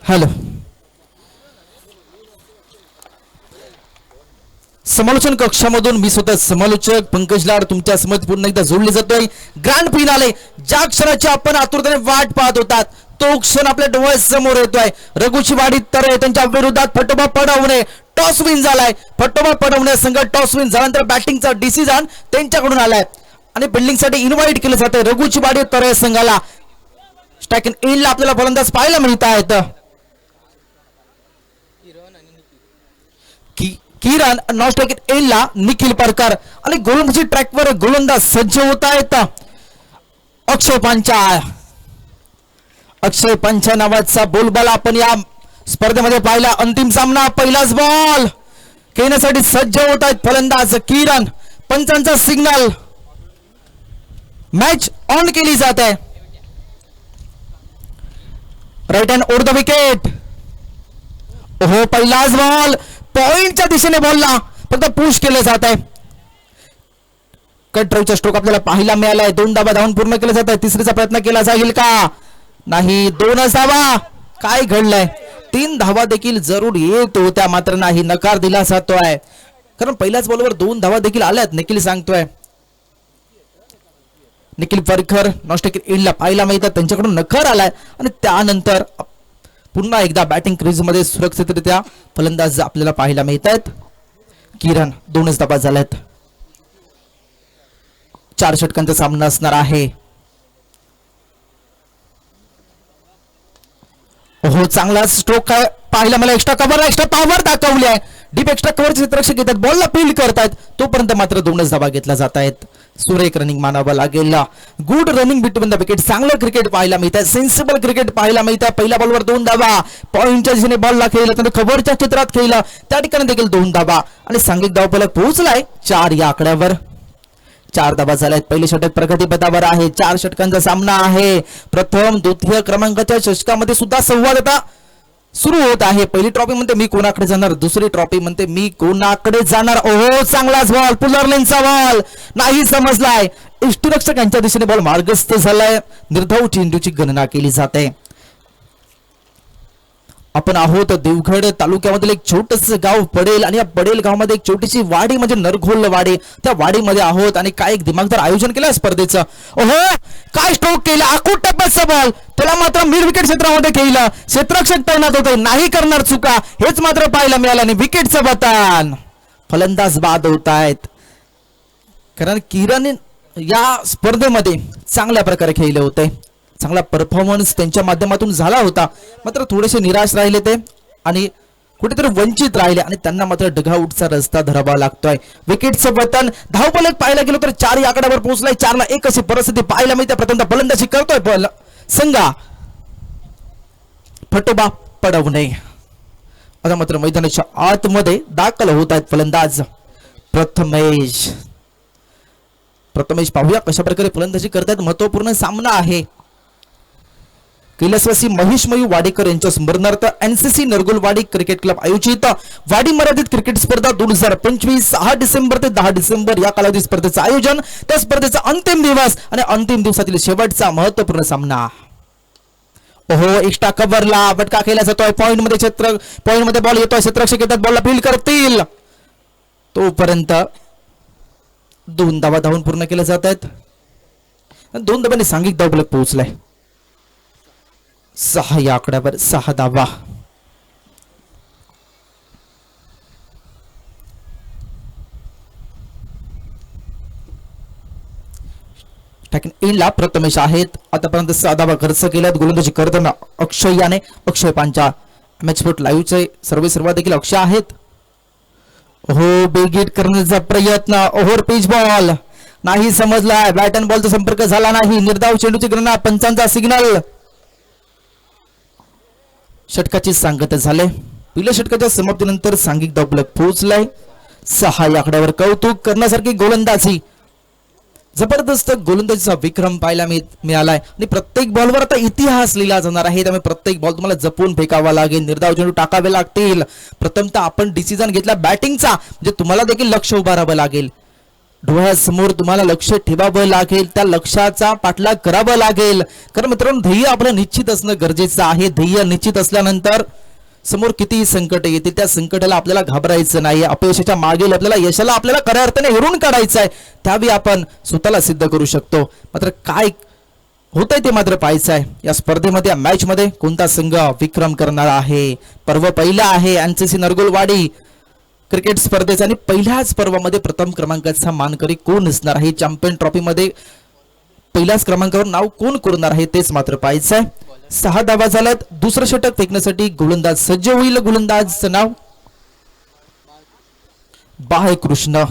Hello, समालोचन कक्षामधून मी स्वतः समालोचक पंकज लाड तुमच्या समोर पुन्हा एकदा जोडले जातोय. ग्रँड फिनाले ज्या क्षणाची आपण आतुरतेने वाट पाहत होतात तो क्षण आपल्या डोळ्यासमोर येतोय. रघुची वाडी तर त्यांच्या विरोधात फटोबा पडवणे टॉस विन झालाय. फटोबा पडवणे संघ टॉस विन झाल्यानंतर बॅटिंगचा डिसिजन त्यांच्याकडून आलाय आणि बिल्डिंग साठी इन्व्हाइट केलं जातंय. रघुची वाडी तर संघाला स्ट्राइक इन ला आपल्याला फलंदाज पाहायला मिळत आहेत. किरण नॉन स्ट्राइक इन ला निखिल परकर आणि गोलंदाजी ट्रॅकवर गोलंदाज सज्ज होत आहेत. अक्षय पंचा नावाचा बोलबाला आपण या स्पर्धेमध्ये पाहिला. अंतिम सामना पहिलाच बॉल खेळण्यासाठी सज्ज होत आहेत फलंदाज किरण. पंचांचा सिग्नल मॅच ऑन केली जात आहे. Right hand over the wicket. हो, पहिलाच बॉल पॉइंटच्या दिशेने बॉलला फक्त पुश केलं जात आहे. कट ड्राईव्हचा स्ट्रोक आपल्याला पाहायला मिळालाय. 2 धावा धावून पूर्ण केले जात आहे. तिसरीचा प्रयत्न केला जाईल का? नाही. 2 धावा. काय घडलंय? 3 धावा देखील जरूर येत होत्या मात्र नाही, नकार दिला जातोय. कारण पहिल्याच बॉलवर 2 धावा देखील आल्यात. निखिल सांगतोय. निखिल परकर नॉस्टिक इनला पाहायला मिळतात त्यांच्याकडून नकार आलाय आणि त्यानंतर पुन्हा एकदा बॅटिंग क्रीज मध्ये सुरक्षितरित्या फलंदाज आपल्याला पाहायला मिळत आहेत. किरण 2च धावा झाल्यात. 4 षटकांचा सामना असणार आहे. हो, चांगला स्ट्रोक पाहिला मला. एक्स्ट्रा कव्हर एक्स्ट्रा पॉवर दाखवली आहे. डीप एक्स्ट्रा कव्हरचे क्षेत्ररक्षक घेतात, बॉलला फील्ड करतात. तोपर्यंत मात्र 2च धावा घेतल्या जात आहेत. सुरेख रनिंग मानावं लागेल. Good running between the wicket. चांगलं क्रिकेट पाहायला मिळत आहे. सेन्सिबल क्रिकेट पाहायला मिळत आहे. पहिल्या बॉलवर 2 धावा. पॉइंटच्या दिशेने बॉलला खेळला, त्यानंतर कव्हरच्या क्षेत्रात खेळला, त्या ठिकाणी देखील 2 धावा आणि सांघिक धावफलक पोहोचलाय 4 या आकड्यावर. 4 धावा झाल्यात. पहिली षटक प्रगतीपथावर आहे. 4 षटकांचा सामना आहे. प्रथम द्वितीय क्रमांकाच्या षटकामध्ये सुद्धा संवाद आता सुरू होत आहे. पहिली ट्रॉफी म्हणते मी कोणाकडे जाणार, दुसरी ट्रॉफी म्हणते मी कोणाकडे जाणार. ओहो, चांगलाच बॉल. पुलर लेनचा बॉल नाही समजलाय. इष्टरक्षक यांच्या दिशेने बॉल मार्गस्थ झालाय. निर्धाव चेंडूची गणना केली जाते. आपण आहोत देवगड तालुक्यामधील एक छोटस गाव पडेल आणि या पडेल गावामध्ये एक छोटीशी वाडी म्हणजे नरघोल वाडी. त्या वाडीमध्ये आहोत आणि काय एक दिमागदार आयोजन केलं स्पर्धेचं. ओहो, काय स्ट्रोक केला. आखूड टप्प्याचा बॉल त्याला मात्र मिड विकेट क्षेत्रामध्ये खेळलं. क्षेत्ररक्षक तैनात होते, नाही करणार चुका, हेच मात्र पाहायला मिळालं आणि विकेटचं पतन. फलंदाज बाद होत आहेत. कारण किरण या स्पर्धेमध्ये चांगल्या प्रकारे खेळले होते. चांगला परफॉर्मन्स त्यांच्या माध्यमातून झाला होता, मात्र थोडेसे निराश राहिले ते आणि कुठेतरी वंचित राहिले आणि त्यांना मात्र डगआउटचा रस्ता धरावा लागतोय. विकेटचं पतन. धावफलक पाहायला गेलो तर 4 या आकड्यावर पोहोचलाय. 4 ला 1 अशी परिस्थिती पाहायला मिळते. प्रथमतः फलंदाजी करतोय संघा फटोबा पडवणे. आता मात्र मैदानाच्या आतमध्ये दाखल होत आहेत फलंदाज प्रथमेश. पाहूया कशा प्रकारे फलंदाजी करतात. महत्वपूर्ण सामना आहे. कैलासवासी महेश मयू वाडेकर यांच्या स्मरणार्थ एनसीसी नरगुलवाडी क्रिकेट क्लब आयोजित वाडी मर्यादित क्रिकेट स्पर्धा 2025 6 डिसेंबर ते 10 डिसेंबर या कालावधी स्पर्धेचं आयोजन. त्या स्पर्धेचा अंतिम दिवस आणि अंतिम दिवसातील शेवटचा महत्वपूर्ण सामना. ओहो, एक्स्ट्रा कव्हरला फटका खेळला जातोय. पॉइंट मध्ये बॉल येतोय. क्षेत्ररक्षक येतात, बॉलला फील्ड करतील. तोपर्यंत 2 धावा धावून पूर्ण केल्या जात आहेत. 2 धावांनी सांघिक धावफलक पोहोचलाय 6 या आकड्यावर. 6 धावा. इनला प्रथमेश आहेत. आतापर्यंत 6 धावा खर्च केल्यात. गोलंदाजी करताना अक्षय पांचा. मॅच स्पोर्ट लाईव्हचे सर्व देखील अक्षय आहेत. हो, बेगीट करण्याचा प्रयत्न. ओव्हर पिच बॉल नाही समजलाय. बॅट अँड बॉलचा संपर्क झाला नाही. निर्धाव चेंडूची गणना. पंचांचा सिग्नल. षटकाची सांगता झाले. पहिल्या षटकाच्या समाप्तीनंतर सांघिक धावफलक पोहोचलाय 6 या आकड्यावर. कौतुक करण्यासारखी गोलंदाजी. जबरदस्त गोलंदाजीचा विक्रम पाहायला मिळालाय आणि प्रत्येक बॉलवर आता इतिहास लिहिला जाणार आहे. त्यामुळे प्रत्येक बॉल तुम्हाला जपून फेकावा लागेल. निर्धाव चेंडू टाकावे लागतील. प्रथमतः आपण डिसिजन घेतला बॅटिंगचा, म्हणजे तुम्हाला देखील लक्ष उभारावं लागेल. डोळ्यासमोर तुम्हाला लक्ष ठेवावं लागेल, त्या लक्षाचा पाठलाग करावा लागेल. कारण मित्रांनो, ध्येय आपलं निश्चित असणं गरजेचं आहे. ध्येय निश्चित असल्यानंतर समोर कितीही संकट येते, त्या संकटाला आपल्याला घाबरायचं नाही. अपयशाच्या मागील आपल्याला यशाला आपल्याला खऱ्या अर्थाने हेरून काढायचं आहे. त्यावेळी आपण स्वतःला सिद्ध करू शकतो. मात्र काय होतंय ते मात्र पाहायचं आहे. या स्पर्धेमध्ये, या मॅच मध्ये कोणता संघ विक्रम करणार आहे. पर्व पहिला आहे एनसीसी नरगुलवाडी क्रिकेट स्पर्धेचा आणि पहिल्याच पर्वामध्ये प्रथम क्रमांकाचा मानकरी कोण असणार आहे. चॅम्पियन ट्रॉफी मध्ये पहिल्याच क्रमांकावर नाव कोण कोरणार आहे तेच मात्र पाहायचं आहे. 6 धावा झाल्यात. दुसरं षटक फेकण्यासाठी गोलंदाज सज्ज होईल. गोलंदाजचं नाव बाळकृष्ण.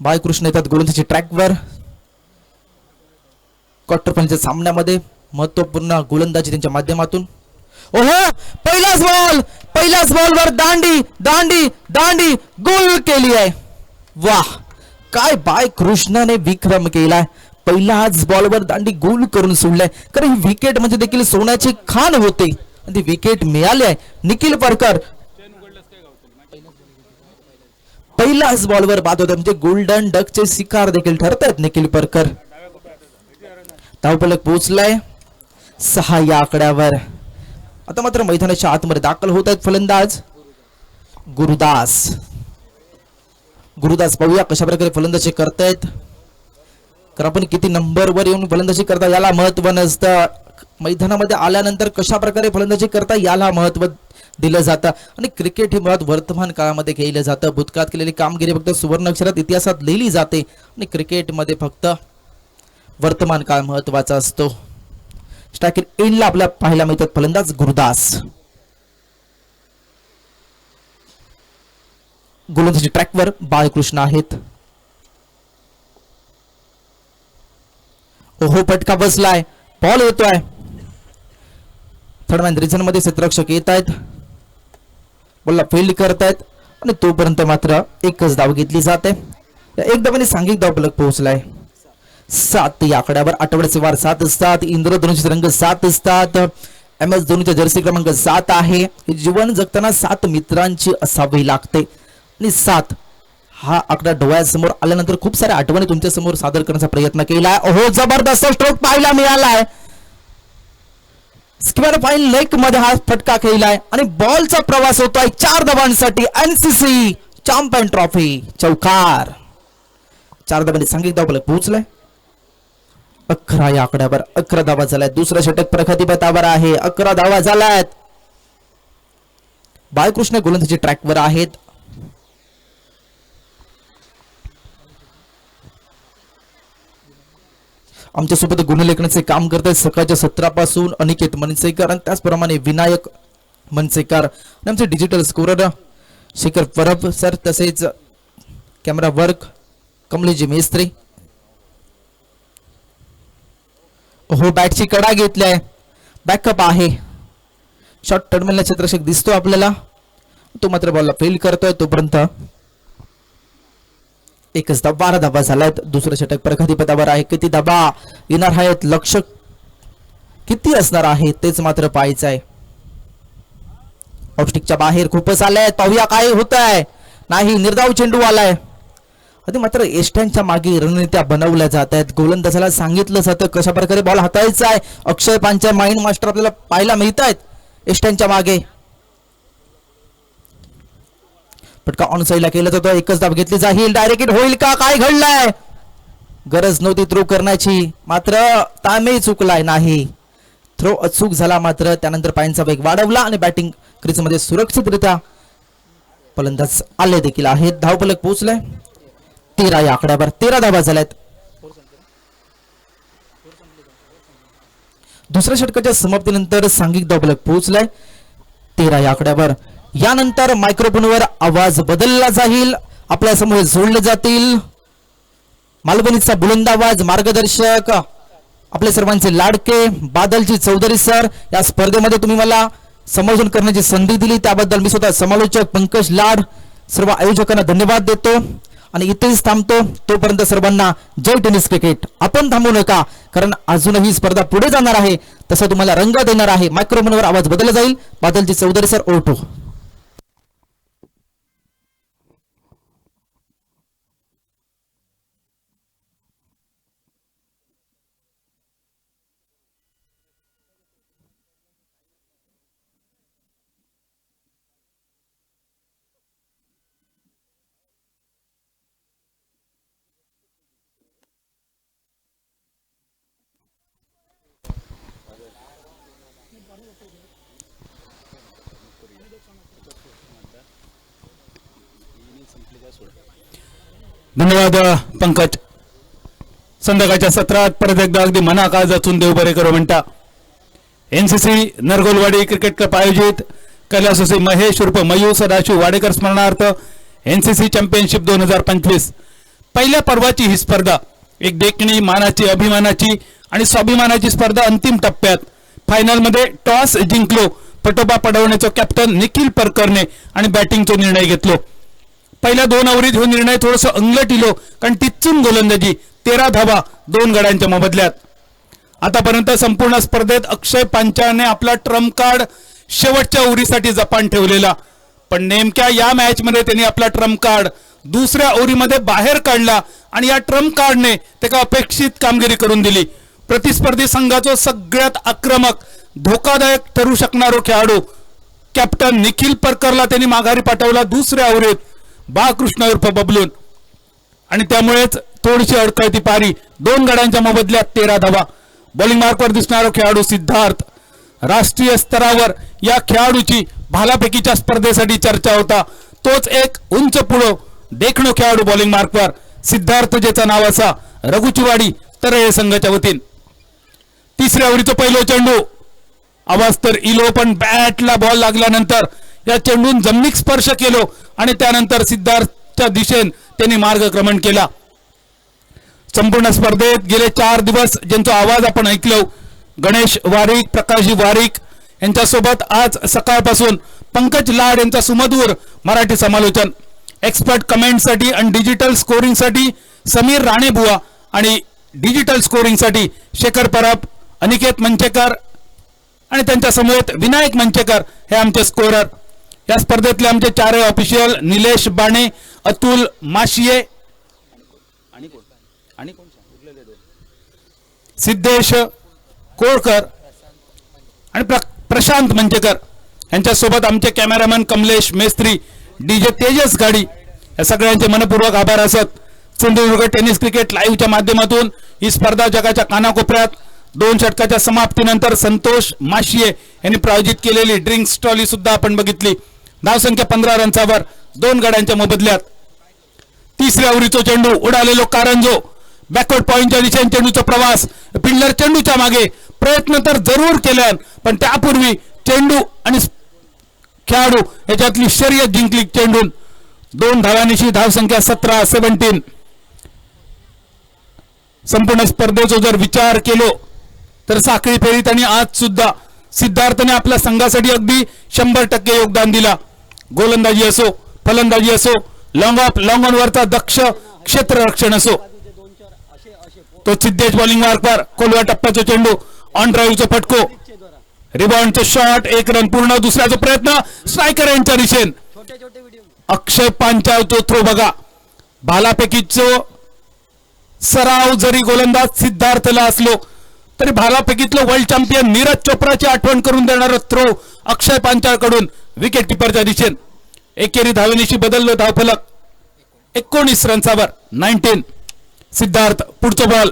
बाळकृष्ण येतात गोलंदाजी ट्रॅकवर. क्वार्टर फायनलच्या सामन्यामध्ये महत्वपूर्ण गोलंदाजी त्यांच्या माध्यमातून. ओहो, पहिल्याच बॉलवर दांडी दांडी दांडी गोल केली आहे. वाह, काय बाळकृष्णाने विक्रम केलाय. पहिल्याच बॉलवर दांडी गोल करून सोडलाय. कारण ही विकेट म्हणजे देखील सोन्याची खाण होते आणि ती विकेट मिळाली आहे. निखिल परकर पहिल्याच बॉलवर बाद होते, म्हणजे गोल्डन डकचे शिकार देखील ठरतात निखिल परकर. धावफलक पोहोचलाय 6 या आकड्यावर. आता मात्र मैदानाच्या आतमध्ये दाखल होत आहेत फलंदाज गुरुदास. गुरुदास पाहूया कशा प्रकारे फलंदाजी करतायत. कारण आपण किती नंबरवर येऊन फलंदाजी करता याला महत्व नसतं. मैदानामध्ये आल्यानंतर कशा प्रकारे फलंदाजी करता याला महत्व दिलं जातं. आणि क्रिकेट हे मुळात वर्तमान काळामध्ये केलं जातं. भूतकाळात केलेली कामगिरी फक्त सुवर्ण अक्षरात इतिहासात लिहिली जाते आणि क्रिकेटमध्ये फक्त वर्तमान काळ महत्वाचा असतो. स्ट्रायकर एंडला आपल्याला पाहायला मिळतात फलंदाज गुरुदास. गोलंदाजी ट्रॅकवर बाळकृष्ण आहेत. ओहो, फटका बसलाय. बॉल येतोय. थर्ड मॅन रिझन मध्ये क्षेत्ररक्षक येत आहेत. बॉलला फील्ड करतायत आणि तोपर्यंत मात्र एकच धाव घेतली जाते. एक धावाने सांघिक धावफलक पोहोचलाय 7 या आकड्यावर. आठवड्याचे वार 7 असतात. इंद्रधनुष्य रंग 7 असतात. MS धोनीचा जर्सी क्रमांक 7 आहे. जीवन जगताना 7 मित्रांची असावी लागते आणि 7 हा आकडा डोळ्यासमोर आल्यानंतर खूप साऱ्या आठवणी तुमच्या समोर सादर करण्याचा प्रयत्न केलाय. ओहो, जबरदस्त स्ट्रोक पाहायला मिळालाय. स्क्वेअर फाईन लेग मध्ये हा फटका खेळलाय आणि बॉलचा प्रवास होतोय 4 धावांसाठी. एनसीसी चॅम्पियन ट्रॉफी चौकार. 4 धावांनी सांघिक धावफलक पोहोचलाय 11 या आकड्यावर. 11 धावा झाल्यात. दुसरं षटक प्रगती पथावर आहे. 11 धावा झाल्यात. बाळकृष्ण गोलंदाजी ट्रॅकवर आहेत. आमच्या सोबत गुणलेखनाचे काम करतात सकाळच्या 17 पासून अनिकेत मनसेकर आणि त्याचप्रमाणे विनायक मनसेकर आणि आमचे digital scorer Shekhar Parab sir, तसेच कॅमेरा वर्क कमलेजी मेस्त्री. हो, बॅटची कडा घेतलाय. बॅकअप आहे. शॉर्ट टर्मिनल क्षेत्ररक्षक दिसतो आपल्याला. तो मात्र बॉलला फील्ड करतोय. तोपर्यंत एकच धाव. 12 धावा झाल्यात. दुसरं षटक प्रगती पथावर आहे. किती धावा येणार आहेत, लक्ष किती असणार आहे तेच मात्र पाहायचं आहे. ऑफस्टिकच्या बाहेर खूपच आलाय. पाहूया काय होत आहे. नाही, निर्धाव चेंडू आलाय. आधी मात्र एष्ट्यांच्या मागे रणनीत्या बनवल्या जात आहेत. गोलंदाजाला सांगितलं जातं कशा प्रकारे बॉल हाताळायचा आहे. अक्षय पांचाळ माइंड मास्टर आपल्याला पाहायला मिळत आहेत एष्ट्यांच्या मागे. फटका ऑन साईडला केला जातो. एकच धाव घेतली जाईल. डायरेक्ट हिट होईल का? काय घडलंय? गरज नव्हती थ्रो करण्याची, मात्र तामे चुकलाय. नाही, थ्रो अचूक झाला. मात्र त्यानंतर पायांचा वेग वाढवला आणि बॅटिंग क्रीज मध्ये सुरक्षितरित्या फलंदाज आले देखील आहेत. धावफलक पोहोचलाय 13 या आकड्यावर. 13 धावा झाल्यात. दुसऱ्या षटकाच्या समाप्तीनंतर सांघिक धावफलक पोहोचलाय 13 या आकड्यावर. यानंतर मायक्रोफोनवर आवाज बदलला जाईल. आपल्या समोर जोडले जातील मालवणीचा बुलंद आवाज मार्गदर्शक आपले सर्वांचे लाडके बादलजी चौधरी सर. या स्पर्धेमध्ये तुम्ही मला संबोधन करण्याची संधी दिली त्याबद्दल मी स्वतः समालोचक पंकज लाड सर्व आयोजकांना धन्यवाद देतो आणि इथेच थांबतो. तोपर्यंत सर्वांना जय टेनिस क्रिकेट. आपण थांबू नका, कारण अजूनही स्पर्धा पुढे जाणार आहे. तसा तुम्हाला रंग देणार आहे. मायक्रोफोनवर आवाज बदलला जाईल. बादलजी चौधरी सर, ओटो. धन्यवाद पंकज. संध्याकाळच्या सत्रात परत एकदा अगदी मना काळजातून देव बरे करो म्हणता एनसीसी नरगोलवाडी क्रिकेट क्लब आयोजित कैलासवासी महेश उर्फ मयूर सदाशिव वाडेकर स्मरणार्थ एनसीसी चॅम्पियनशिप 2025 पहिल्या पर्वाची ही स्पर्धा एक देखणी मानाची अभिमानाची आणि स्वाभिमानाची स्पर्धा अंतिम टप्प्यात फायनल मध्ये टॉस जिंकलो पटोबा पडवण्याचा कॅप्टन निखिल परकरने आणि बॅटिंगचा निर्णय घेतलो. पहिल्या 2 ओव्हरीत हा निर्णय थोडस अंगलट इलो कारण टिच्चून गोलंदाजी 13 धावा 2 गड्यांच्या मोबदल्यात. आतापर्यंत संपूर्ण स्पर्धेत अक्षय पांचाळने आपला ट्रम्प कार्ड शेवटच्या ओव्हरीसाठी जपान ठेवलेला, पण नेमक्या या मॅच मध्ये त्यांनी आपला ट्रम्प कार्ड दुसऱ्या ओव्हरीमध्ये बाहेर काढला आणि या ट्रम्प कार्डने त्याला अपेक्षित कामगिरी करून दिली. प्रतिस्पर्धी संघाचा सगळ्यात आक्रमक धोकादायक ठरू शकणारा खेळाडू कॅप्टन निखिल परकरला त्यांनी माघारी पाठवला दुसऱ्या ओव्हरीत बाळकृष्ण उर्फ बबलून, आणि त्यामुळेच थोडीशी अडकळती पारी 2 गड्यांच्या मोबदल्यात 13 धावा. बॉलिंग मार्कवर दिसणारा खेळाडू सिद्धार्थ. राष्ट्रीय स्तरावर या खेळाडूची भालाफेकीच्या स्पर्धेसाठी चर्चा होता. तोच एक उंच पुढो देखणो खेळाडू बॉलिंग मार्कवर सिद्धार्थ, ज्याचं नाव असा रघुचीवाडी तरळे संघाच्या वतीन. तिसऱ्या ओव्हरीचा पहिलो चेंडू आवाज तर इलो, पण बॅटला बॉल लागल्यानंतर या चेंडून जमिनीक स्पर्श केलो आणि त्यानंतर सिद्धार्थच्या दिशेने त्यांनी मार्गक्रमण केला. संपूर्ण स्पर्धेत गेले 4 दिवस ज्यांचा आवाज आपण ऐकलो गणेश वारिक, प्रकाशजी वारिक यांच्यासोबत आज सकाळपासून पंकज लाड यांचा सुमधुर मराठी समालोचन. एक्सपर्ट कमेंटसाठी आणि डिजिटल स्कोरिंगसाठी समीर राणेबुवा आणि डिजिटल स्कोरिंगसाठी शेखर परब, अनिकेत मंचेकर आणि त्यांच्या समवेत विनायक मंचेकर हे आमचे स्कोरर. या स्पर्धेतले आमचे 4 ऑफिशियल निलेश बाणे, अतुल माशिये, सिद्धेश कोळकर आणि प्रशांत मंचेकर यांच्यासोबत आमचे कॅमेरामॅन कमलेश मेस्त्री, डीजे तेजस गाडी या सगळ्यांचे मनपूर्वक आभार असत. सिंधुदुर्ग टेनिस क्रिकेट लाईव्हच्या माध्यमातून ही स्पर्धा जगाच्या कानाकोपऱ्यात 2 षटकाच्या समाप्तीनंतर संतोष माशिये यांनी प्रायोजित केलेली ड्रिंक्स ट्रॉली सुद्धा आपण बघितली. धावसंख्या 15 रन्सावर 2 गड्यांच्या मोबदल्यात. तिसऱ्या ओव्हरीचा चेंडू उडालेलो कारंजो बॅकवर्ड पॉइंटच्या दिशेने चेंडूचा प्रवास, फिल्डर चेंडूच्या मागे प्रयत्न तर जरूर केल्या, पण त्यापूर्वी चेंडू आणि खेळाडू याच्यातली शर्यत जिंकली. चेंडून 2 धावांची धावसंख्या 17-17. संपूर्ण स्पर्धेचा जर विचार केलो तर साखळी फेरीत आणि आज सुद्धा सिद्धार्थने आपल्या संघासाठी अगदी 100% योगदान दिला. गोलंदाजी असो, फलंदाजी असो, लॉंग ऑफ लॉंग ऑन वरचा दक्ष क्षेत्ररक्षण असो. तो सिद्धेश बॉलिंग मार्कवर खोलवा टप्प्याचा चेंडू, ऑन ड्राईव्हचा फटको, रिबाउंडचा शॉट, 1 रन पूर्ण. दुसऱ्याचा प्रयत्न स्ट्रायकर यांच्या दिशेन. अक्षय पांचाळचा थ्रो बघा. भालाफेकीचो सराव जरी गोलंदाज सिद्धार्थला असलो तरी भालाफेकीतलं वर्ल्ड चॅम्पियन नीरज चोप्राची आठवण करून देणारा थ्रो अक्षय पांचाळकडून विकेट किपरच्या दिशेन. एकेरी धावेनिशी बदललो धावफलक 19 रन्सावर 19. सिद्धार्थ पुढचा बॉल,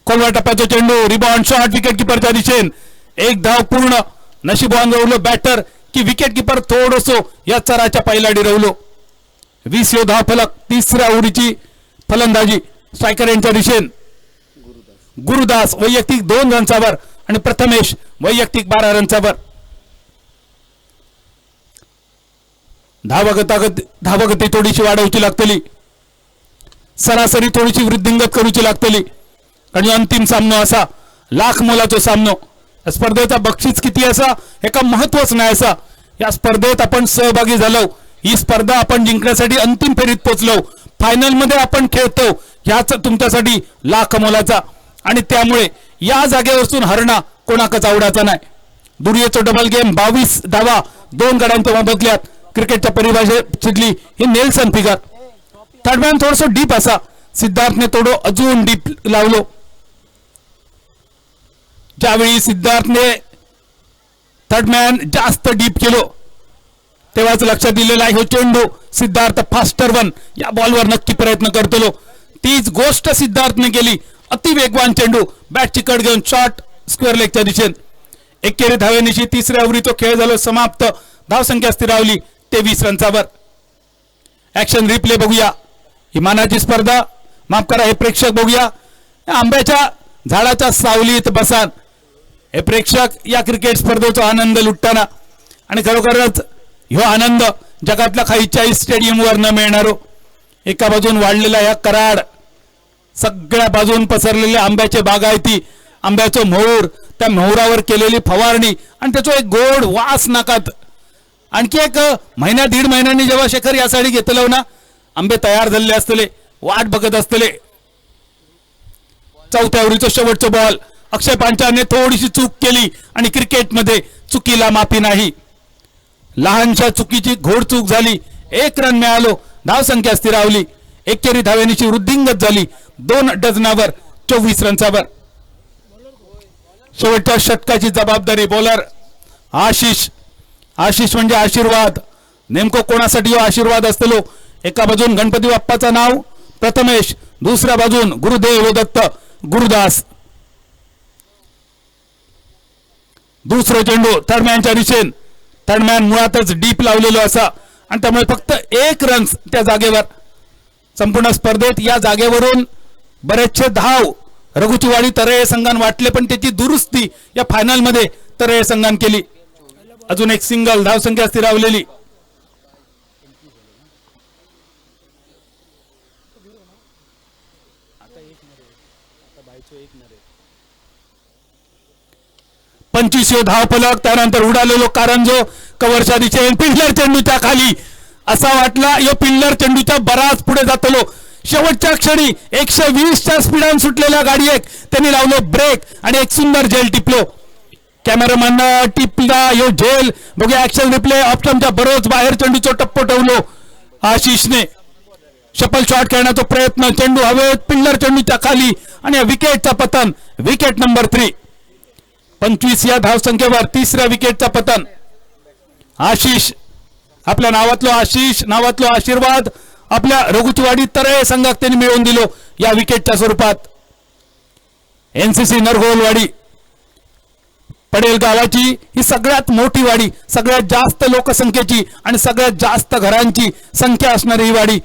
खोलवा टप्प्याचा चेंडू, रिबाउंड शॉट, विकेट किपरच्या दिशेन. 1 धाव पूर्ण. नशिबान रवलो बॅटर की विकेट किपर थोडसो या चराच्या पहिला डिरवलो. 20 धावफलक. तिसऱ्या ओव्हरीची फलंदाजी स्ट्रायकर यांच्या दिशेन. गुरुदास वैयक्तिक 2 रन्सावर आणि प्रथमेश वैयक्तिक 12 रन्सावर. धावगती थोडीशी वाढवची लागतली, सरासरी थोडीशी वृद्धिंगत करूची लागतली, आणि अंतिम सामनो असा लाख मोलाचा सामनो. स्पर्धेचा बक्षीस किती असा हे का महत्वच नाही असा. या स्पर्धेत आपण सहभागी झालो, ही स्पर्धा आपण जिंकण्यासाठी अंतिम फेरीत पोहोचलो, फायनल मध्ये आपण खेळतो, ह्याच तुमच्यासाठी लाख मोलाचा. आणि त्यामुळे या जागेवरून हरणा कोणाकच आवडायचा नाही. दुर्येचा डबल गेम 22 धावा 2 गड्यांच्या मोबदल्यात. क्रिकेटच्या परिभाषेतली ही नेल्सन फिगर. थर्डमॅन थोडस डीप असा, सिद्धार्थने थोडं अजून डीप लावलो. ज्यावेळी सिद्धार्थने थर्डमॅन जास्त डीप केलो तेव्हाच लक्षात दिलेला आहे चेंडू सिद्धार्थ फास्टर 1 या बॉलवर नक्की प्रयत्न करतो. तीच गोष्ट सिद्धार्थने केली. अति वेगवान चेंडू, बॅटची कट घेऊन शॉट स्क्वेअर लेगच्या दिशेने. एकेरी धावेनिशी तिसऱ्या ओव्हरीचा खेळ झाला समाप्त. धावसंख्या स्थिरावली 23 रन्सावर. ऍक्शन रिप्ले बघूया. ही मानाची स्पर्धा, माफ करा हे प्रेक्षक बघूया. आंब्याच्या झाडाच्या सावलीत बसान हे प्रेक्षक या क्रिकेट स्पर्धेचा आनंद लुटताना, आणि खरोखरच ह्यो आनंद जगातल्या काही स्टेडियमवर न मिळणारो. एका बाजून वाढलेला या कराड, सगळ्या बाजून पसरलेल्या आंब्याचे बागायती, आंब्याचं मोहर, त्या मोहरावर केलेली फवारणी आणि त्याचा एक गोड वास नाकात. आणखी एक महिना दीड महिन्यांनी जेव्हा शेखर यासाठी घेतलं ना, आंबे तयार झालेले असतले, वाट बघत असतले. चौथ्या ओव्हरीचं शेवटचं बॉल, अक्षय पांचाळने थोडीशी चूक केली आणि क्रिकेटमध्ये चुकीला माफी नाही. लहानशा चुकीची घोड चूक झाली, 1 रन मिळालो, धावसंख्या स्थिरावली. एकेरी धावेनिशी वृद्धिंगत झाली 2 डझनावर 24 रन्सावर. शेवटच्या षटकाची जबाबदारी बॉलर आशिष. आशिष म्हणजे आशीर्वाद. नेमकं कोणासाठी आशीर्वाद असतलो? एका बाजून गणपती बाप्पाचं नाव प्रथमेश, दुसऱ्या बाजून गुरुदेव दत्त गुरुदास. दुसरं चेंडू थर्डमॅनच्या दिशेन. थर्डमॅन मुळातच डीप लावलेलो असा आणि त्यामुळे फक्त 1 रन त्या जागेवर. संपूर्ण स्पर्धेत या जागेवरून बरेचसे धाव रघुचीवाडी तरळे संघान वाटले, पण त्याची दुरुस्ती या फायनल मध्ये तरळे संघान केली. अजून एक सिंगल, धावसंख्या स्थिरावलेली. पंचवीसशे धावफलक, त्यानंतर उडालेलो कारंजो कव्हरच्या दिशेने पिल्लर चेंडूच्या खाली. असा वाटला यो पिल्लर चेंडूच्या बराच पुढे जातलो. शेवटच्या क्षणी 120च्या स्पीडान सुटलेल्या गाडी एक त्यांनी लावलो ब्रेक आणि एक सुंदर झेल टिपलो. कॅमेरामॅन टिपला यो झेल. बघूया ऍक्शन रिप्ले. ऑप्शनच्या बरोच बाहेर चेंडूचा टप्पो ठेवलो आशिषने. शपल शॉट खेळण्याचा प्रयत्न, चेंडू हवेत, पिल्लर चेंडूच्या खाली आणि विकेटचा पतन. Wicket number 3. 25 या धावसंख्येवर तिसऱ्या विकेटचा पतन. आशिष, आपल्या नावातलो आशिष, नावातलो आशीर्वाद आपल्या रघुचीवाडी तरळे संघात त्यांनी मिळवून दिलो या विकेटच्या स्वरूपात. एनसीसी नरगोलवाडी पडेल गावाची ही सगळ्यात मोठी वाडी, सगळ्यात जास्त लोकसंख्येची आणि सगळ्यात जास्त घरांची संख्या असणारी ही वाडी.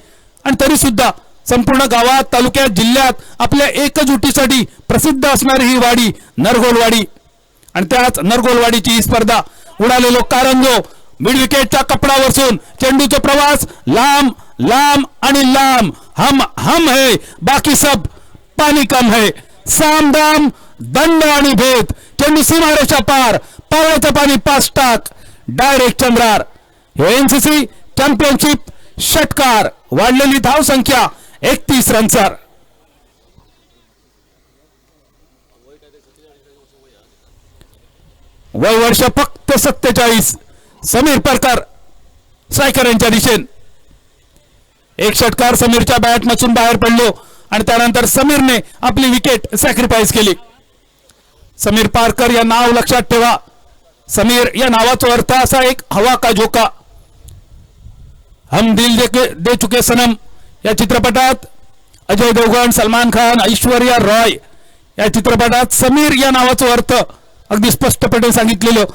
आणि तरी सुद्धा संपूर्ण गावात, तालुक्यात, जिल्ह्यात आपल्या एकजुटीसाठी प्रसिद्ध असणारी ही वाडी नरगोलवाडी. आणि त्याच नरगोलवाडीची ही स्पर्धा. उडालेलो कारंजो मिड विकेटच्या कपडावरसून चेंडूचा प्रवास लांब लांब आणि लांब. हम हम है, बाकी सब पाणी कम है. साम दाम दंड आणि भेद. चेंडू सीमारेषा पार, पावळाचं पाणी 5 टाक, डायरेक्ट चंद्रार. हे एनसीसी चॅम्पियनशिप षटकार. वाढलेली धावसंख्या 31 रन्सर. वय वर्ष फक्त 47. समीर परकर स्ट्रायकर यांच्या दिशेन. एक षटकार समीरच्या बॅट मधून बाहेर पडलो आणि त्यानंतर समीरने आपली विकेट सॅक्रिफाईस केली. समीर पारकर या नाव लक्षात ठेवा. समीर या नावाचा अर्थ असा एक हवा का झोका. हम दिल दे चुके सनम या चित्रपटात अजय देवगण, सलमान खान, ऐश्वर्या रॉय या चित्रपटात समीर या नावाचा अर्थ अगदी स्पष्टपणे सांगितलेलं.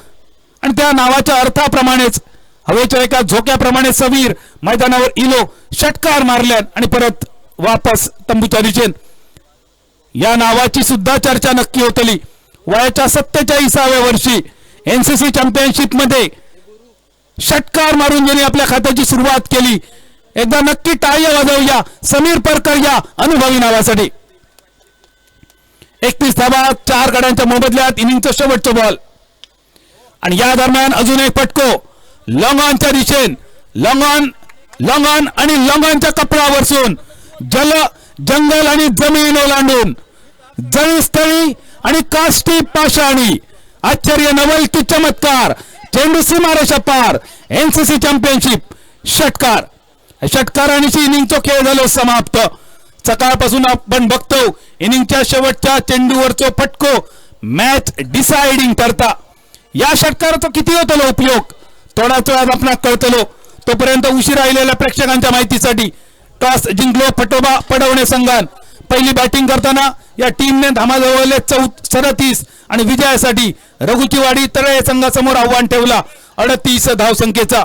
आणि त्या नावाच्या अर्थाप्रमाणेच हवेच्या एका झोक्याप्रमाणे समीर मैदानावर इलो, षटकार मारल्या आणि परत वापस तंबूच्या दिशेन. या नावाची सुद्धा चर्चा नक्की होतली. वयाच्या 47व्या वर्षी एनसीसी चॅम्पियनशिप मध्ये षटकार मारून ज्यांनी आपल्या खात्याची सुरुवात केली, एकदा नक्की टाळ्या वाजवूया समीर परकर या अनुभवी नावासाठी. 31 धावा 4 गड्यांच्या मोबदल्यात इनिंगचा शेवटचा बॉल. आणि या दरम्यान अजून एक फटको लॉंग ऑनच्या दिशेन. लॉंग ऑन आणि लॉंग ऑनच्या कपडावरसून जंगल आणि जमीन ओलांडून जळीस्थळी आणि काष्टी पाषाणी आश्चर्य नवल की चमत्कार. चेंडू सीमारेषा पार. एनसीसी चॅम्पियनशिप षटकार. षटकारानिशी इनिंगचा खेळ झालो समाप्त. सकाळपासून आपण बघतो इनिंगच्या शेवटच्या चेंडूवरचा फटको मॅच डिसाइडिंग ठरता. या षटकाराचा किती होतो उपयोग थोडाच वेळात आपल्याला कळतलो. तोपर्यंत उशीर राहिलेल्या प्रेक्षकांच्या माहितीसाठी टॉस जिंकलो फटोबा पडवणे संघान. पहिली बॅटिंग करताना या टीमने धामाजवळले 37 आणि विजयासाठी रघुचीवाडी तळे संघासमोर आव्हान ठेवला 38 धावसंख्येचा.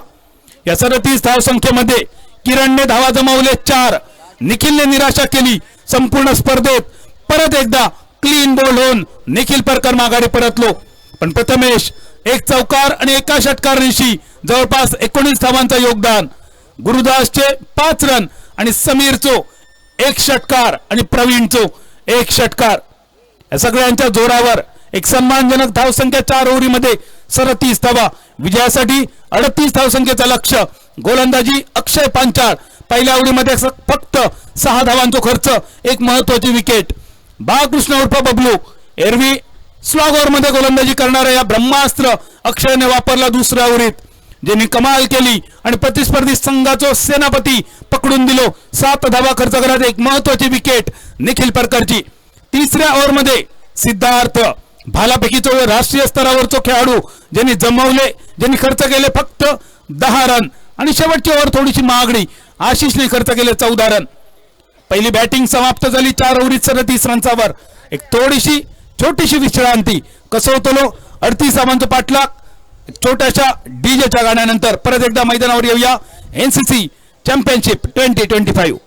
या 37 धावसंख्येमध्ये किरणने धावा जमवले 4, निखिलने निराशा केली. संपूर्ण स्पर्धेत परत एकदा क्लीन बोल्ड होऊन निखिल परकर माघारी परतलो. पण प्रथमेश एक चौकार आणि एका षटकारांशी जवळपास 19 धावांचं योगदान. गुरुदासचे 5 रन आणि समीरचो 1 षटकार आणि प्रवीणचो 1 षटकार. या सगळ्यांच्या जोरावर एक सन्मानजनक धावसंख्या 4 ओव्हरीमध्ये 37 धावा. विजयासाठी 38 धावसंख्येचं लक्ष्य. गोलंदाजी अक्षय पांचाळ. पहिल्या ओव्हरीमध्ये फक्त 6 धावांचा खर्च, एक महत्वाची विकेट. बाळकृष्ण उर्फ बबलू. एरवी स्लॉग ओव्हरमध्ये गोलंदाजी करणाऱ्या या ब्रह्मास्त्र अक्षयने वापरला दुसऱ्या ओव्हरीत, ज्यांनी कमाल केली आणि प्रतिस्पर्धी संघाचो सेनापती पकडून दिलो. 7 धावा खर्च करत एक महत्वाची विकेट निखिल परकरची. तिसऱ्या ओव्हरमध्ये सिद्धार्थ भालाफेकीचो राष्ट्रीय स्तरावरचो खेळाडू, ज्यांनी खर्च केले फक्त 10 रन आणि शेवटची ओव्हर थोडीशी महागडी. आशिषने खर्च केले 14 रन. पहिली बॅटिंग समाप्त झाली 4 ओव्हरीत 37 रनचावर. एक थोडीशी छोटीशी विश्रांती. कसोतलो 38 धावांचा पाठलाग. छोट्याशा डीजेच्या गाण्यानंतर परत एकदा मैदानावर येऊया. NCC championship 2025.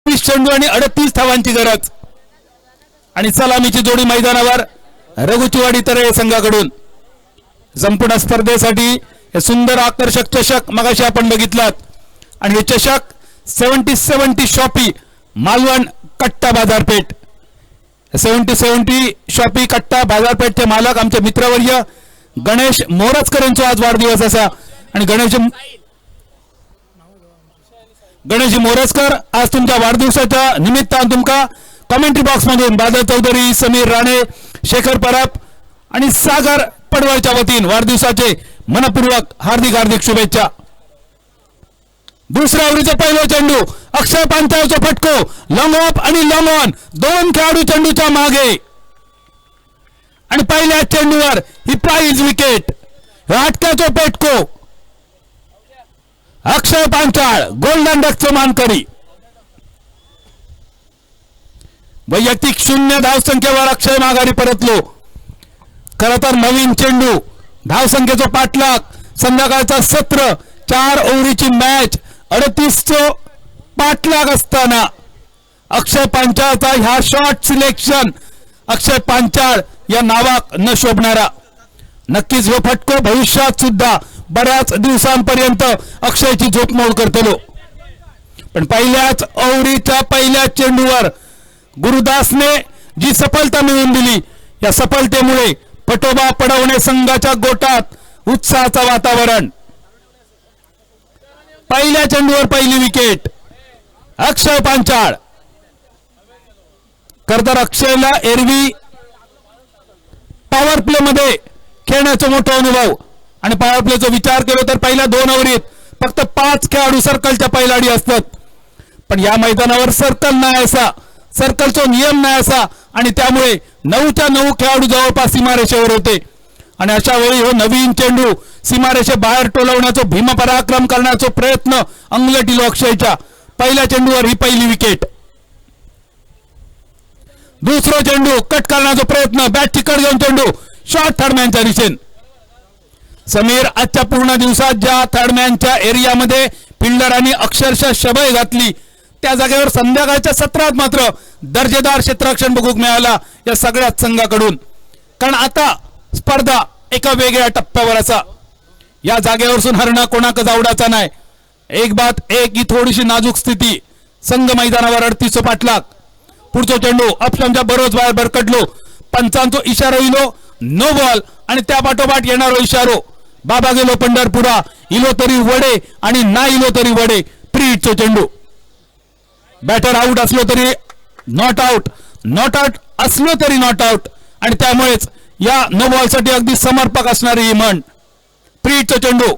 चेंडू आणि 38 धावांची गरज आणि सलामीची जोडी मैदानावर रघुचीवाडी तळे संघाकडून. संपूर्ण स्पर्धेसाठी हे सुंदर आकर्षक चषक मगाशी आपण बघितलात आणि हे चषक 70-70 शॉपी मालवण कट्टा बाजारपेठ. 70-70 शॉपी कट्टा बाजारपेठचे मालक आमचे मित्रवर्य गणेश मोरजकर यांचा आज वाढदिवस असा आणि गणेश मोरजकर आज तुमच्या वाढदिवसाच्या निमित्तान तुमका कमेंट्री बॉक्स मधून बादल चौधरी, समीर राणे, शेखर परब आणि सागर पडवळच्या वतीन वाढदिवसाचे मनपूर्वक हार्दिक शुभेच्छा. दुसऱ्या ओव्हरीचा पहिला चेंडू अक्षय पांचाळचा फटको लॉंग ऑफ आणि लॉंग ऑन. 2 खेळाडू चेंडूच्या मागे आणि पहिल्या चेंडूवर ही प्राइज विकेट. आटक्याचा पेटको अक्षय पांचाळ गोल्डन डकचा मानकरी. वैयक्तिक 0 धावसंख्येवर अक्षय माघारी परतलो. खर तर नवीन चेंडू धावसंख्येचा पाठलाग. संध्याकाळचा सत्र 4 ओव्हरीची मॅच 38 पाठलाग असताना अक्षय पांचाळचा ह्या शॉट सिलेक्शन अक्षय पांचाळ या नावाक न शोभणारा. नक्कीच ह्यो फटको भविष्यात सुद्धा बऱ्याच दिवसांपर्यंत अक्षयची झोपमोड करतलो. पण पहिल्याच ओव्हरीच्या पहिल्या चेंडूवर गुरुदासने जी सफलता मिळवून दिली, या सफलतेमुळे पटोबा पडवणे संघाच्या गोटात उत्साहाचं वातावरण. पहिल्या चेंडूवर पहिली विकेट अक्षय पांचाळ. खरतर अक्षयला एरवी पॉवर प्ले मध्ये खेळण्याचा मोठा अनुभव आणि पॉवर प्लेचा विचार केला तर पहिल्या 2 ओव्हरीत फक्त 5 खेळाडू सर्कलच्या पहिलाडी असतात. पण या मैदानावर सर्कल नाही असा, सर्कलचा नियम नाही असा आणि त्यामुळे 9च्या 9 खेळाडू जवळपास सीमारेषेवर होते. आणि अशा वेळी हो नवीन चेंडू सीमारेषे बाहेर टोलवण्याचा भीमपराक्रम करण्याचा प्रयत्न अंगलटीलो अक्षयच्या. पहिल्या चेंडूवर ही पहिली विकेट. दुसरा चेंडू कट करण्याचा प्रयत्न, बॅट चिकट घेऊन चेंडू शॉर्ट थर्डमॅनच्या दिशेने. समीर आजच्या पूर्ण दिवसात ज्या थर्डमॅनच्या एरियामध्ये फिल्डरांनी अक्षरशः शबय घातली, त्या जागेवर संध्याकाळच्या सत्रात मात्र दर्जेदार क्षेत्ररक्षण बघूक मिळाला या सगळ्याच संघाकडून. कारण आता स्पर्धा एका वेगळ्या टप्प्यावर असा, या जागेवरून हरणं कोणाकच आवडाचा नाही. एक बात एक ही थोडीशी नाजूक स्थिती. संघ मैदानावर 38 पाठलाग. पुढचा चेंडू अपस्टंपच्या बरोच बाहेर भरकटलो. पंचांचो इशारा इलो नो बॉल आणि त्या पाठोपाठ येणारो इशारो बाबा गेलो पंढरपुरा, इलो तरी वडे आणि ना इलो तरी वडे. प्रीटचो चेंडू. बॅटर आउट असलो तरी नॉट आउट, नॉट आउट असलो तरी नॉट आउट आणि त्यामुळेच या नो बॉल साठी अगदी समर्पक असणारी ही म्हण. प्रीटचो चेंडू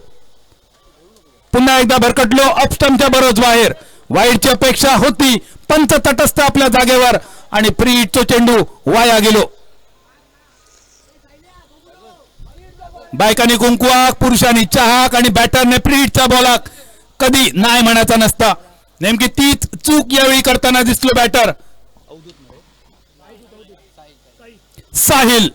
पुन्हा एकदा भरकटलो अपस्टंपच्या बरोच बाहेर. वाईडची अपेक्षा होती, पंच तटस्थ आपल्या जागेवर आणि प्रीटचो चेंडू वाया गेलो. बायकांनी कुंकुवाक, पुरुषांनी चहाक आणि बॅटरने प्रीटच्या बॉलाक कधी नाही म्हणायचा नसता. नेमकी तीच चूक यावेळी करताना दिसलो बॅटर साहिल.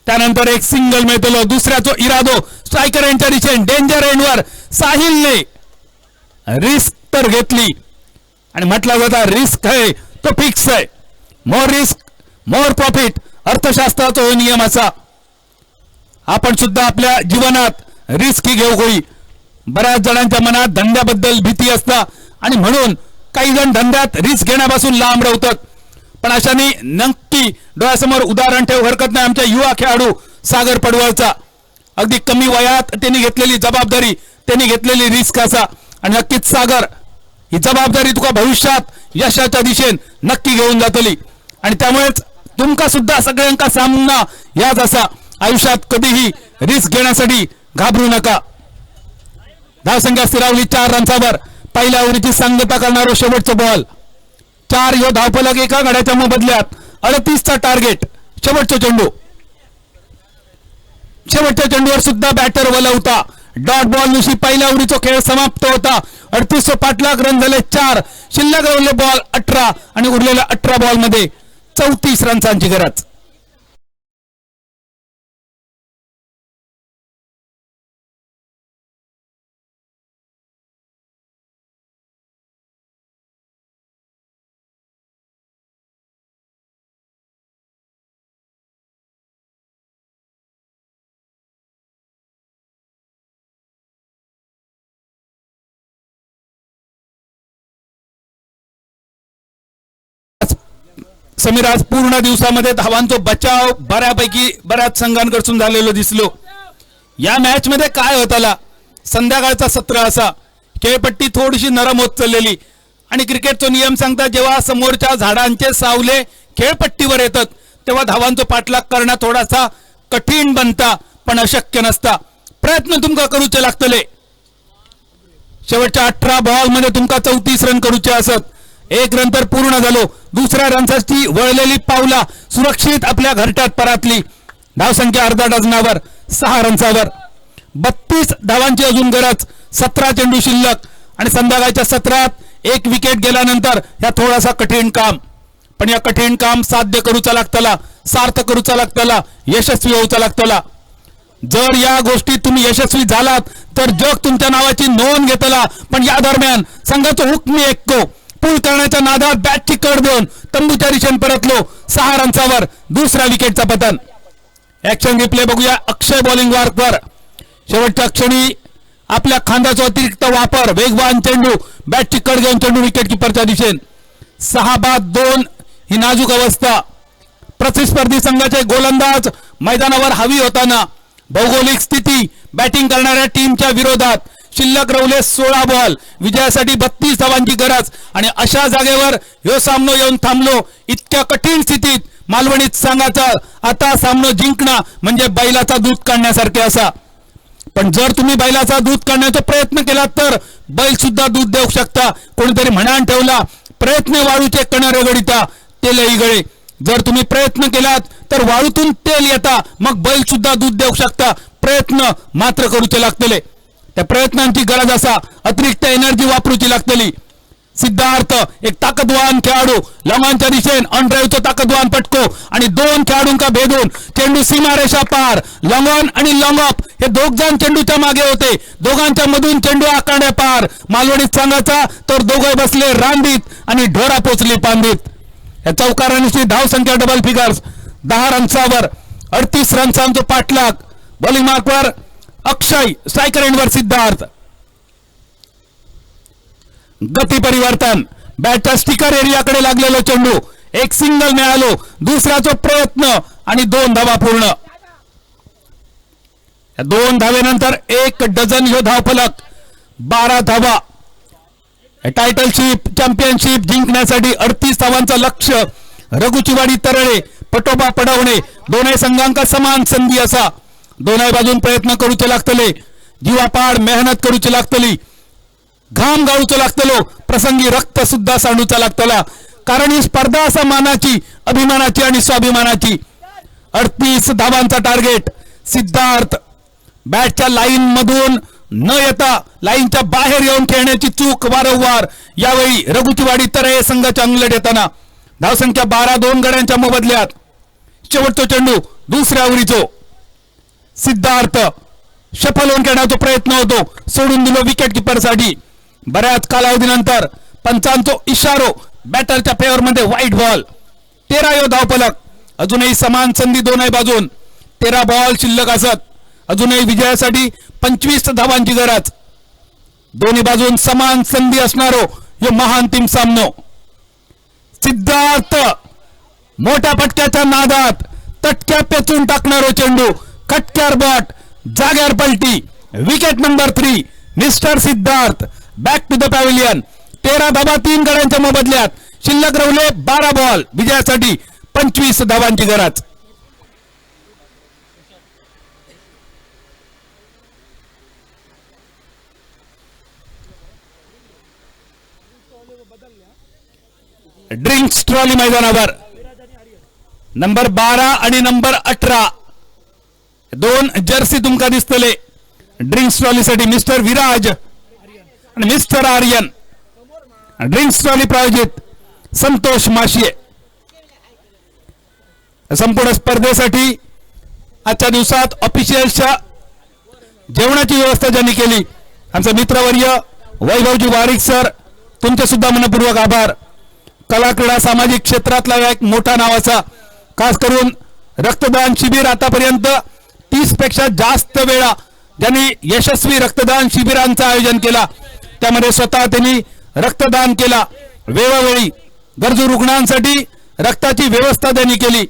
त्यानंतर एक सिंगल मिळतलो. दुसऱ्याचो इरादो स्ट्रायकर यांच्या दिशेने डेंजर एंडवर. साहिलने रिस्क तर घेतली आणि म्हटला जाता रिस्क आहे तो फिक्स आहे. मोर रिस्क मोर प्रॉफिट, अर्थशास्त्राचा हो नियम असा. आपण सुद्धा आपल्या जीवनात रिस्क ही घेऊ होई. बऱ्याच जणांच्या मनात धंद्याबद्दल भीती असता आणि म्हणून काही जण धंद्यात रिस्क घेण्यापासून लांब राहतात. पण अशाने नक्की डोळ्यासमोर उदाहरण ठेवू हरकत नाही आमच्या युवा खेळाडू सागर पडवळचा. अगदी कमी वयात त्यांनी घेतलेली जबाबदारी, त्यांनी घेतलेली रिस्क असा आणि नक्कीच सागर ही जबाबदारी तुका भविष्यात यशाच्या दिशेने नक्की घेऊन जातली. आणि त्यामुळेच तुमका सुद्धा सगळ्यांका सामना याच असा, आयुष्यात कधीही रिस्क घेण्यासाठी घाबरू नका. धावसंख्या स्थिरावली 4 रन्सावर. पहिल्या ओव्हरीची सांगता करणारो शेवटचा बॉल. 4 यो धावफलक एका गड्याच्या मोबदल्यात 38चा टार्गेट. शेवटचा चेंडू. शेवटच्या चेंडूवर सुद्धा बॅटर वलवता. डॉट बॉल नुशी पहिल्या ओव्हरीचा खेळ समाप्त होता. 38 पाठलाग रन झाले 4. शिल्लक राहिले बॉल 18 आणि उरलेल्या 18 बॉल मध्ये 34 रन्सांची गरज. समीर आज पूर्ण दिवसामध्ये धावांचा बचाव बऱ्याच संघांकडून झालेलो दिसलो. या मॅच मध्ये काय होताला, संध्याकाळचा सत्र असा, खेळपट्टी थोडीशी नरम होत चाललेली आणि क्रिकेटचा नियम सांगता जेव्हा समोरच्या झाडांचे सावले खेळपट्टीवर येतात तेव्हा धावांचा पाठलाग करणं थोडासा कठीण बनता पण अशक्य नसता. प्रयत्न तुमका करूचे लागतले. शेवटच्या 18 बॉल मध्ये तुमका 34 रन करूचे असत. 1 रन तर पूर्ण झालो. दुसऱ्या रनसाठी वळलेली पावला सुरक्षित आपल्या घरट्यात परतली. धावसंख्या अर्धा डझनावर 6 रन्सावर. 32 धावांची अजून गरज. 17 चेंडू शिल्लक आणि संध्याकाळच्या सत्रात 1 विकेट गेल्यानंतर या थोडासा कठीण काम. पण या कठीण काम साध्य करूचा लागतला, सार्थ करूचा लागतला, यशस्वी होऊचा लागतला. जर या गोष्टीत तुम्ही यशस्वी झालात तर जग तुमच्या नावाची नोंद घेतला. पण या दरम्यान संघाचं हुकमी ऐकतो. पूल करण्याच्या नादात बॅटची कड देऊन तंबूच्या दिशेने परतलो. 6 रन्सावर दुसऱ्या विकेटचा पतन. ऍक्शन रिप्ले बघूया. अक्षय बॉलिंग मार्कवर शेवटच्या क्षणी आपल्या खांद्याचा अतिरिक्त वापर, वेगवान चेंडू, बॅटची कड घेऊन चेंडू विकेट किपरच्या दिशेने. 6-2 ही नाजूक अवस्था. प्रतिस्पर्धी संघाचे गोलंदाज मैदानावर हवी होताना भौगोलिक स्थिती बॅटिंग करणाऱ्या टीमच्या विरोधात. शिल्लक रवले 16 बॉल, विजयासाठी 32 धावांची गरज आणि अशा जागेवर ह्यो सामनो येऊन थांबलो. इतक्या कठीण स्थितीत मालवणीत संघाचा आता सामनो जिंकणं म्हणजे बैलाचा दूध काढण्यासारखे असा. पण जर तुम्ही बैलाचा दूध काढण्याचा प्रयत्न केला तर बैल सुद्धा दूध देऊ शकता. कोणीतरी म्हणान ठेवला, प्रयत्न वाळूचे कण रगडिता तेलही गळे. जर तुम्ही प्रयत्न केलात तर वाळूतून तेल येता, मग बैल सुद्धा दूध देऊ शकता. प्रयत्न मात्र करूचे लागतले. त्या प्रयत्नांची गरज असा, अतिरिक्त एनर्जी वापरूची लागतली. सिद्धार्थ एक ताकदवान खेळाडू, लॉंगॉनच्या दिशेने ऑन ड्राईव्हचा ताकदवान पटको आणि 2 खेळाडूंका भेदून चेंडू सीमारेषा पार. लॉंगॉन आणि लॉंग ऑफ हे दोघजण चेंडूच्या मागे होते. दोघांच्या मधून चेंडू आकारण्या पार. मालवणीत संघाचा तर दोघे बसले रांदीत आणि ढोरा पोचली पांदीत. या चौकारांची धाव संख्या डबल फिगर्स. 10 रन्सावर 38 रन्सांचा पाठलाग. बॉलिंग मार्कवर अक्षय, स्ट्रायकर एंडवर सिद्धार्थ. गती परिवर्तन, बॅटच्या स्टिकर एरियाकडे लागलेलो चेंडू, एक सिंगल मिळालो, दुसऱ्याचा प्रयत्न आणि 2 धावा पूर्ण. 2 धावेनंतर 1 डझन ह्यो धावफलक, 12 धावा. टायटलशिप चॅम्पियनशिप जिंकण्यासाठी 38 धावांचं लक्ष्य. रघुचीवाडी तरळे, पटोबा पडवणे दोन्ही संघांका समान संधी असा. दोन्ही बाजून प्रयत्न करूचे लागतले, जीवापाड मेहनत करूची लागतली, घाम गाळूचं लागतलो, प्रसंगी रक्त सुद्धा सांडूचा लागतला. कारण ही स्पर्धा असा मानाची, अभिमानाची आणि स्वाभिमानाची. 38 धावांचा टार्गेट. सिद्धार्थ बॅटच्या लाईन मधून न येता लाईनच्या बाहेर येऊन खेळण्याची चूक वारंवार. यावेळी रघुचीवाडी तरळे संघाच्या अंगलट येताना. धावसंख्या 12, 2 गड्यांच्या मोबदल्यात. शेवटचा चेंडू दुसऱ्या ओव्हरीचो. सिद्धार्थ सफल होऊन खेळण्याचा प्रयत्न होतो, सोडून दिलो विकेट किपरसाठी. बऱ्याच कालावधीनंतर पंचांचो इशारो, बॅटरच्या फेवर मध्ये व्हाईट बॉल. 13 यो धावफलक. अजूनही समान संधी दोन्ही बाजून. 13 बॉल शिल्लक असत. अजूनही विजयासाठी 25 धावांची गरज. दोन्ही बाजून समान संधी असणारो यो महाअंतिम सामनो. सिद्धार्थ मोठ्या फटक्याच्या नादात तटक्या पेचून टाकणारो चेंडू, खटक्यार बॉट, जाग्यार पलटी. Wicket number 3. Mister Siddharth back to the pavilion. 13 धावा 3 गड्यांच्या मोबदल्यात. शिल्लक रवले 12 बॉल, विजयासाठी 25 धावांची गरज. ड्रिंक्स ट्रॉली मैदानावर नंबर 12 आणि नंबर 18 2 जर्सी तुमका दिसतले. ड्रिंक्स ट्रॉलीसाठी मिस्टर विराज आणि मिस्टर आर्यन. ड्रिंक्स ट्रॉली प्रायोजित संतोष माशिये. संपूर्ण स्पर्धेसाठी आजच्या दिवसात ऑफिशियल्सच्या जेवणाची व्यवस्था ज्यांनी केली, आमचे मित्रवर्य वैभवजी वारिक सर, तुमचे सुद्धा मनपूर्वक आभार. कला क्रीडा सामाजिक क्षेत्रातला एक मोठा नावाचा, खास करून रक्तदान शिबिर आतापर्यंत 30 पेक्षा जास्त वेळा ज्यांनी यशस्वी रक्तदान शिबिरांचं आयोजन केला, त्यामध्ये स्वतः त्यांनी रक्तदान केला. वेळोवेळी गरजू रुग्णांसाठी रक्ताची व्यवस्था त्यांनी केली.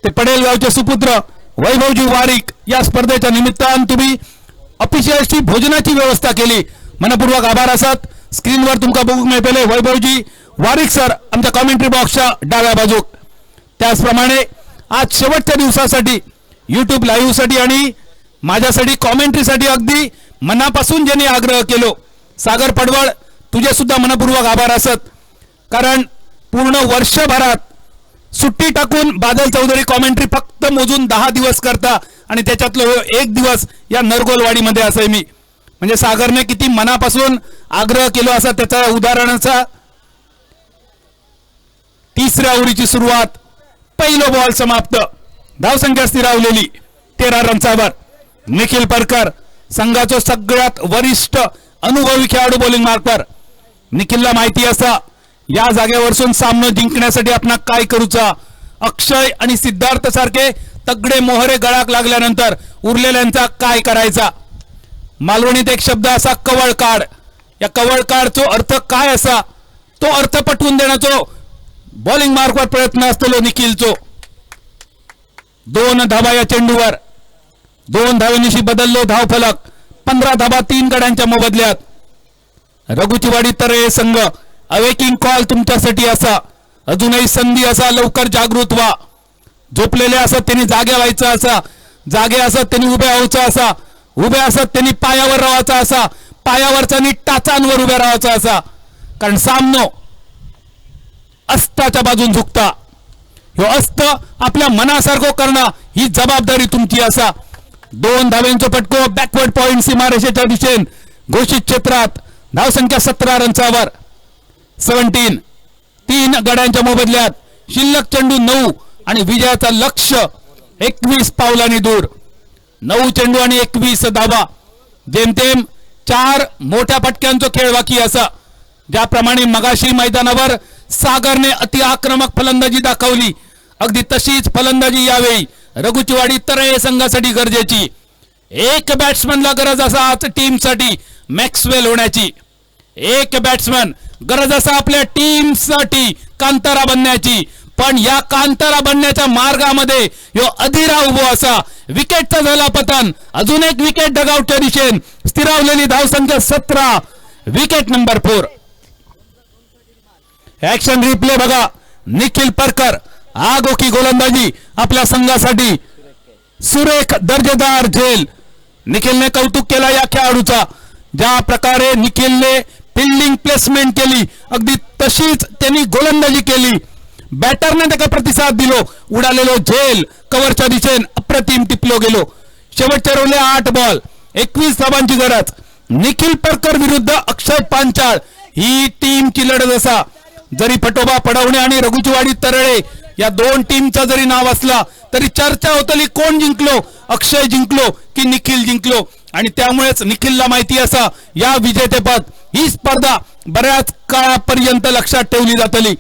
ते पडेल गावचे सुपुत्र वैभवजी वारिक. या स्पर्धेच्या निमित्तानं तुम्ही ऑफिशियल्सची भोजनाची व्यवस्था केली, मनपूर्वक आभार असत. स्क्रीनवर तुमका बघूक मिळतले वैभवजी वारिक सर आमच्या कॉमेंट्री बॉक्सच्या डाव्या बाजूक. त्याचप्रमाणे आज शेवटच्या दिवसासाठी युट्यूब लाईव्ह साठी आणि माझ्यासाठी कॉमेंट्रीसाठी अगदी मनापासून ज्यांनी आग्रह केलो, सागर पडवळ तुझे सुद्धा मनपूर्वक आभार असत. कारण पूर्ण वर्षभरात सुट्टी टाकून बादल चौधरी कॉमेंट्री फक्त मोजून 10 दिवस करता आणि त्याच्यातलं 1 दिवस या नरगोलवाडीमध्ये असे मी. म्हणजे सागरने किती मनापासून आग्रह केलो असा त्याचा उदाहरणाचा. तिसऱ्या ओव्हरीची सुरुवात, पहिलो बॉल समाप्त. धावसंख्या स्थिरावलेली 13 रन्सावर. निखिल परकर संघाचा सगळ्यात वरिष्ठ अनुभवी खेळाडू बॉलिंग मार्कवर. निखिलला माहिती असा या जागेवरसून सामना जिंकण्यासाठी आपण काय करूचा. अक्षय आणि सिद्धार्थ सारखे तगडे मोहरे गळाक लागल्यानंतर उरलेल्यांचा काय करायचा. मालवणीत एक शब्द असा कवळ काढ. या कवळ काढचो अर्थ काय असा तो अर्थ पटवून देण्याचो बॉलिंग मार्कवर प्रयत्न असतो निखिलचो. 2 धाबा या चेंडूवर. 2 धावेनिशी बदललो धावफलक. 15 धाबा 3 गड्यांच्या मोबदल्यात. रघुचीवाडी तरे संघ अवेकिंग कॉल तुमच्यासाठी असा. अजूनही संधी असा. लवकर जागृत व्हा. झोपलेले असत त्यांनी जागे व्हायचं असा. जागे असत त्यांनी उभे व्हायचं असा. उभे असत त्यांनी पायावर राहायचा असा. पायावरचा टाचांवर उभे राहायचा असा. कारण सामनो अस्ताच्या बाजून झुकता. ह्यो अस्त आपल्या मनासारखं करणं ही जबाबदारी तुमची असा. 2 धाव्यांचा फटको. बॅकवर्ड पॉइंट सीमारेषेच्या दिशेन घोषित क्षेत्रात. धावसंख्या 17 रन्सावर. 17. 3 गड्यांच्या मोबदल्यात. शिल्लक चेंडू 9 आणि विजयाचा लक्ष्य 21 पावलांनी दूर. 9 चेंडू आणि 21 धावा. जेमतेम 4 मोठ्या फटक्यांचा खेळ बाकी असा. ज्याप्रमाणे मगाशी मैदानावर सागरने अति आक्रमक फलंदाजी दाखवली अगदी तशीच फलंदाजी यावेळी रघुचीवाडी तरे संघासाठी गरजेची. एक बॅट्समनला गरज असा आज टीमसाठी मॅक्सवेल होण्याची. एक बॅट्समन गरज असा आपल्या टीमसाठी कांतारा बनण्याची. पण या कांतारा बनण्याच्या मार्गामध्ये यो अधिरा उभो असा. विकेटचा झाला पतन. अजून एक विकेट डगआउटच्या दिशेन. स्थिरावलेली धावसंख्या 17. Wicket number 4. ऍक्शन रिप्ले बघा. निखिल परकर आगोकी गोलंदाजी आपल्या संघासाठी. सुरेख दर्जेदार झेल. निखिलने कौतुक केला या खेळाडूचा. ज्या प्रकारे निखिलने फिल्डिंग प्लेसमेंट केली अगदी तशीच त्यांनी गोलंदाजी केली. बॅटरने त्याला प्रतिसाद दिलो. उडालेलो झेल कव्हरच्या दिशेन अप्रतिम टिपलो गेलो. शेवटच्या रोले 8 बॉल 21 धावांची गरज. निखिल परकर विरुद्ध अक्षय पांचाळ ही टीमची लढत असा. जरी फटोबा पडवणे आणि रघुचीवाडी तरळे या 2 टीमचा जरी नाव असला तरी चर्चा होतली कोण जिंकलो. अक्षय जिंकलो की निखिल जिंकलो. आणि त्यामुळेच निखिलला माहिती असा या विजेतेपद ही स्पर्धा बऱ्याच काळापर्यंत लक्षात ठेवली जातली.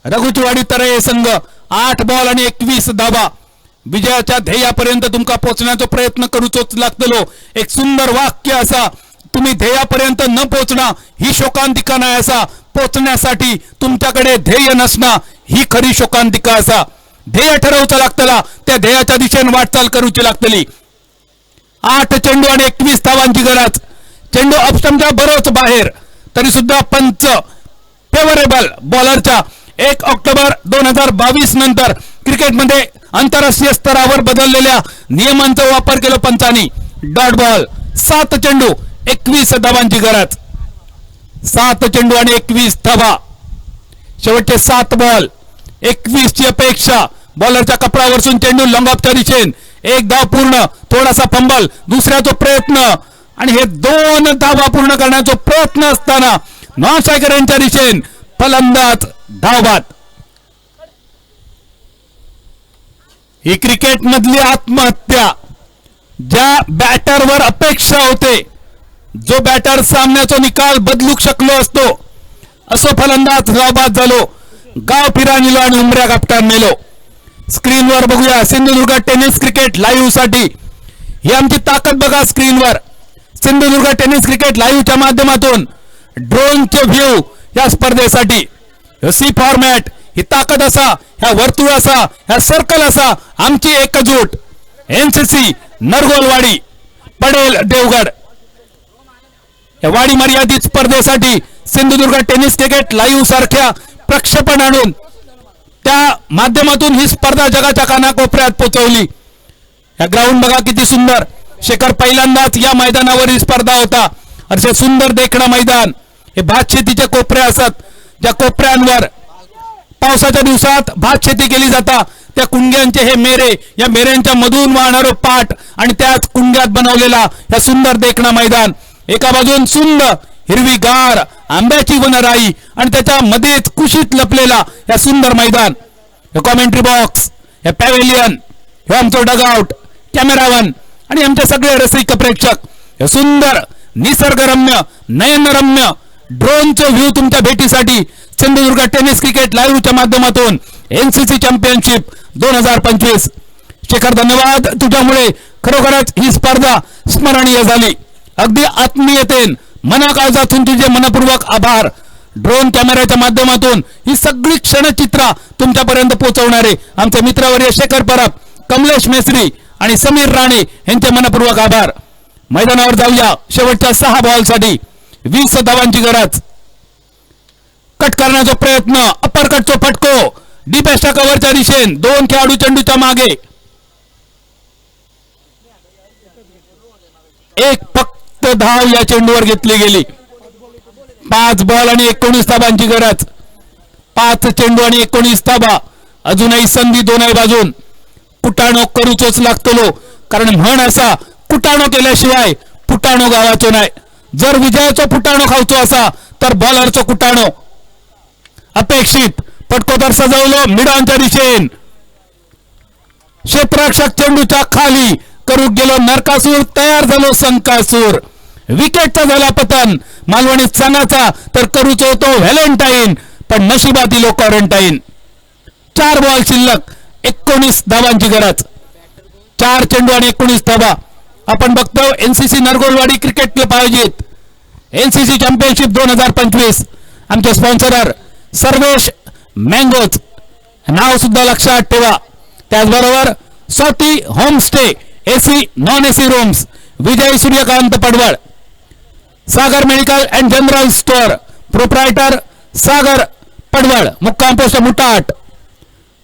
रघुचीवाडी तरे संघ 8 बॉल आणि 21 धावा. विजयाच्या ध्येयापर्यंत तुमका पोहोचण्याचा प्रयत्न करूचोच लागतलो. एक सुंदर वाक्य असा. तुम्ही ध्येयापर्यंत न पोहोचणं ही शोकांतिका नाही असा. पोहोचण्यासाठी तुमच्याकडे ध्येय नसणं ही खरी शोकांतिका असा. ध्येय ठरवचं लागतला. त्या ध्येयाच्या दिशेने वाटचाल करूची लागतली. 8 चेंडू आणि 21 धावांची गरज. चेंडू अपस्टंपच्या बरोच बाहेर. तरी सुद्धा पंच फेवरेबल बॉलरच्या 1 ऑक्टोबर 2022 नंतर क्रिकेटमध्ये आंतरराष्ट्रीय स्तरावर बदललेल्या नियमांचा वापर केला पंचांनी. Dot ball. 7 चेंडू 21 धावांची गरज. 7 चेंडू आणि 21 धावा. शेवटचे 7 बॉल 21 ची अपेक्षा. बॉलरच्या कपडावरसून चेंडू लॉंग ऑफच्या दिशेन. 1 धाव पूर्ण. थोडासा फंबल. दुसऱ्याचा प्रयत्न आणि हे 2 धावा पूर्ण करण्याचा प्रयत्न असताना नॉन स्ट्रायकर यांच्या दिशेन फलंदाज धावबाद. ही क्रिकेट मधली आत्महत्या. ज्या बॅटरवर अपेक्षा होते जो बॅटर सामन्याचा निकाल बदलू शकलो असतो असो फलंदाज धावबाद झालो. गाव फिरा नेलो आणि उमऱ्या कापटार नेलो. स्क्रीनवर बघूया सिंधुदुर्ग टेनिस क्रिकेट लाईव्ह साठी ही आमची ताकद बघा. स्क्रीनवर सिंधुदुर्ग टेनिस क्रिकेट लाईव्हच्या माध्यमातून ड्रोनचे व्ह्यू या स्पर्धेसाठी. सी फॉर्मॅट ही ताकद असा. ह्या वर्तुळ असा. ह्या सर्कल असा. आमची एकजूट. एनसीसी नरगोलवाडी पडेल देवगड या वाडी मर्यादित स्पर्धेसाठी सिंधुदुर्ग टेनिस क्रिकेट लाईव्ह सारख्या प्रक्षेपण आणून त्या माध्यमातून ही स्पर्धा जगाच्या कानाकोपऱ्यात पोहोचवली. या ग्राउंड बघा किती सुंदर. शेखर पहिल्यांदाच या मैदानावर ही स्पर्धा होता. असे सुंदर देखणं मैदान. हे भात शेतीचे कोपरे असत. ज्या कोपऱ्यांवर पावसाच्या दिवसात भात शेती केली जाता त्या कुंड्यांचे हे मेरे. या मेऱ्यांच्या मधून वाहणारो पाट आणि त्याच कुंड्यात बनवलेला या सुंदर देखणं मैदान. एका बाजून सुंदर हिरवीगार आंब्याची वनराई आणि त्याच्या मध्येच कुशीत लपलेला या सुंदर मैदान. हे कॉमेंट्री बॉक्स. हे पॅव्हेलियन. हे आमचं डगआउट. कॅमेरावन आणि आमचे सगळे रसिक प्रेक्षक. हे सुंदर निसर्गरम्य नयनरम्य ड्रोनचं व्ह्यू तुमच्या भेटीसाठी सिंधुदुर्ग टेनिस क्रिकेट लाईव्हच्या माध्यमातून एनसीसी चॅम्पियनशिप 2025 शेखर धन्यवाद, तुझ्यामुळे खरोखरच ही स्पर्धा स्मरणीय झाली. अगदी आत्मीयतेन मनाकाळजातून तुझे मनपूर्वक आभार. ड्रोन कॅमेऱ्याच्या माध्यमातून ही सगळी क्षणचित्र तुमच्यापर्यंत पोहोचवणारे आमचे मित्रवर्य शेखर परब, कमलेश मेसरी आणि समीर राणे यांचे मनपूर्वक आभार. मैदानावर जाऊया शेवटच्या 6 बॉलसाठी. 20 धावांची गरज. कट करण्याचा प्रयत्न, अप्पर कटचा फटको डीप एक्स्ट्रा कव्हरच्या दिशेने. 2 खेळाडू चेंडूच्या मागे. एक फक्त धाव या चेंडूवर घेतली गेली. 5 बॉल आणि 19 धाबांची गरज. 5 चेंडू आणि 19 धाबा. अजूनही संधी दोनही बाजून. कुटाणो करूचोच लागतो, कारण म्हण असा, कुटाणो केल्याशिवाय फुटाणो गावाचो नाही. जर विजयाचो फुटाणो खावचो असा तर बॉलरचो कुटाणो अपेक्षित. पटकोतर सजवलो मिडॉनच्या दिशेन. क्षेत्ररक्षक चेंडूच्या खाली करू गेलो नरकासूर, तयार झालो संकासूर. विकेटचा झाला पतन. मालवणी संघाचा तर करूच होतो व्हॅलेंटाईन, पण नशिबात दिलो क्वारंटाईन. 4 बॉल शिल्लक, 19 धावांची गरज. 4 चेंडू आणि 19 धाबा. आपण बघतो एनसीसी नरगोलवाडी क्रिकेट क्लब आयोजित एनसीसी चॅम्पियनशिप 2025. आमचे स्पॉन्सरर सर्वेश मँगोज, नाव सुद्धा लक्षात ठेवा. त्याचबरोबर Swati homestay, AC non AC rooms, Vijay Suryakant Padwal. Sagar medical and general store, proprietor Sagar Padwal, मुक्काम पोस्ट मुटाट.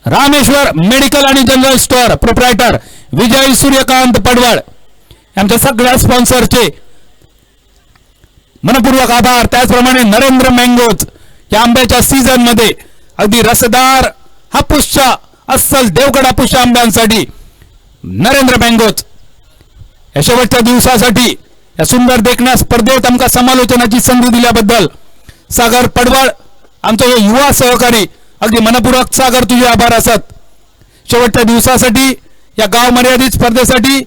रामेश्वर मेडिकल आणि general store, proprietor Vijay Suryakant Padwal. आमच्या सगळ्या स्पॉन्सरचे मनपूर्वक आभार. त्याचप्रमाणे नरेंद्र मँगोज, या आंब्याच्या सीझन मध्ये अगदी रसदार हापूसच्या अस्सल देवगड हापूसच्या आंब्यांसाठी नरेंद्र मँगोज. या शेवटच्या दिवसासाठी या सुंदर देखण्या स्पर्धेत आमका समालोचनाची संधी दिल्याबद्दल सागर पडवळ, आमचा जो युवा सहकारी, अगदी मनपूर्वक सागर तुझे आभार असत. शेवटच्या दिवसासाठी या गाव मर्यादित स्पर्धेसाठी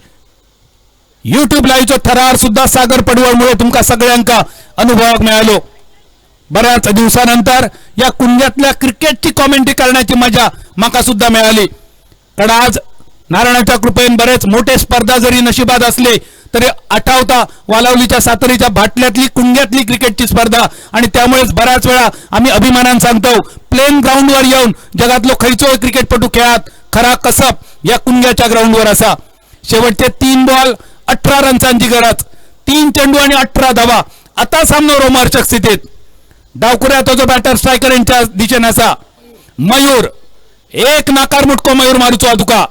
युट्यूब लाईव्हचो थरार सुद्धा सागर पडवळमुळे तुमका सगळ्यांका अनुभवाक मिळालो. बऱ्याच दिवसानंतर या कुंड्यातल्या क्रिकेटची कॉमेंट्री करण्याची मजा माका सुद्धा मिळाली. कारण आज नारायणाच्या कृपेने बरेच मोठे स्पर्धा जरी नशिबात असले तरी आठवता वालावलीच्या सातरीच्या भाटल्यातली कुंड्यातली क्रिकेटची स्पर्धा. आणि त्यामुळेच बऱ्याच वेळा आम्ही अभिमानाने सांगतो, प्लेन ग्राउंडवर येऊन जगातलो खैचो क्रिकेटपटू खेळात खरा कसब या कुंड्याच्या ग्राउंडवर असा. शेवटचे 3 बॉल 18 रन्सांची गरज. 3 चेंडू आणि 18 धावा. आता सामना रोमांचक स्थितीत. डावकुऱ्यात जो बॅटर स्ट्रायकर यांच्या दिशेने असा. मयूर एक नाकार मुटको मयूर मारूचो तुका.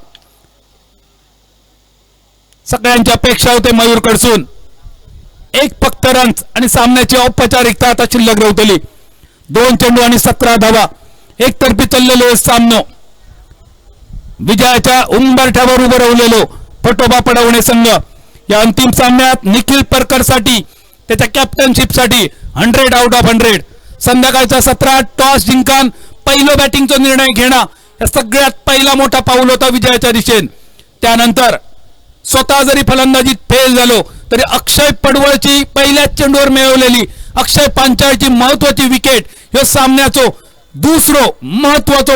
सगळ्यांची अपेक्षा होते मयूर कडसून. एक फक्त रन्स आणि सामन्याची औपचारिकता आता शिल्लक रवतली. 2 चेंडू आणि 17 धावा. एकतर्फी चाललेलो सामनो. विजयाच्या उंबरठ्यावर उभं राहिलेलो फटोबा पडवणे संघ या अंतिम सामन्यात निखिल परकरसाठी, त्याच्या कॅप्टनशिपसाठी 100 आउट ऑफ 100. संध्याकाळचा 17 टॉस जिंकान पहिलो बॅटिंगचा निर्णय घेणं या सगळ्यात पहिला मोठा पाऊल होता विजयाच्या दिशेने. त्यानंतर स्वतः जरी फलंदाजीत फेल झालो तरी अक्षय पडवळची पहिल्याच चेंडूवर मिळवलेली अक्षय पांचाळची महत्वाची विकेट हे सामन्याचो दुसरो महत्वाचा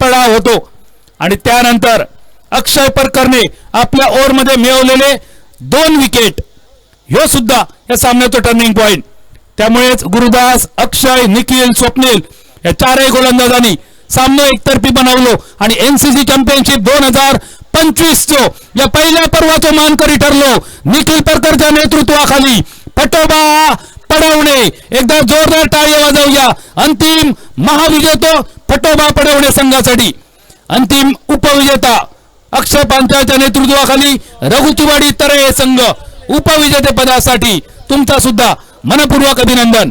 पडाव होतो. आणि त्यानंतर अक्षय परकरने आपल्या ओव्हरमध्ये मिळवलेले 2 विकेट ह्यो सुद्धा या सामन्याचा टर्निंग पॉइंट. त्यामुळेच गुरुदास, अक्षय, निखिल, स्वप्नील या 4ही गोलंदाजांनी सामना एकतर्फी बनवलो आणि एनसीसी चॅम्पियनशिप 2025 चो या पहिल्या पर्वाचो मानकरी ठरलो. निखिल परकरच्या नेतृत्वाखाली फटोबा पडवणे. एकदा जोरदार टाळी वाजवूया अंतिम महाविजेतो फटोबा पडवणे संघासाठी. अंतिम उपविजेता अक्षय पांचाळच्या नेतृत्वाखाली रघुचीवाडी तरे संघ उपविजेते पदासाठी तुमचा सुद्धा मनपूर्वक अभिनंदन.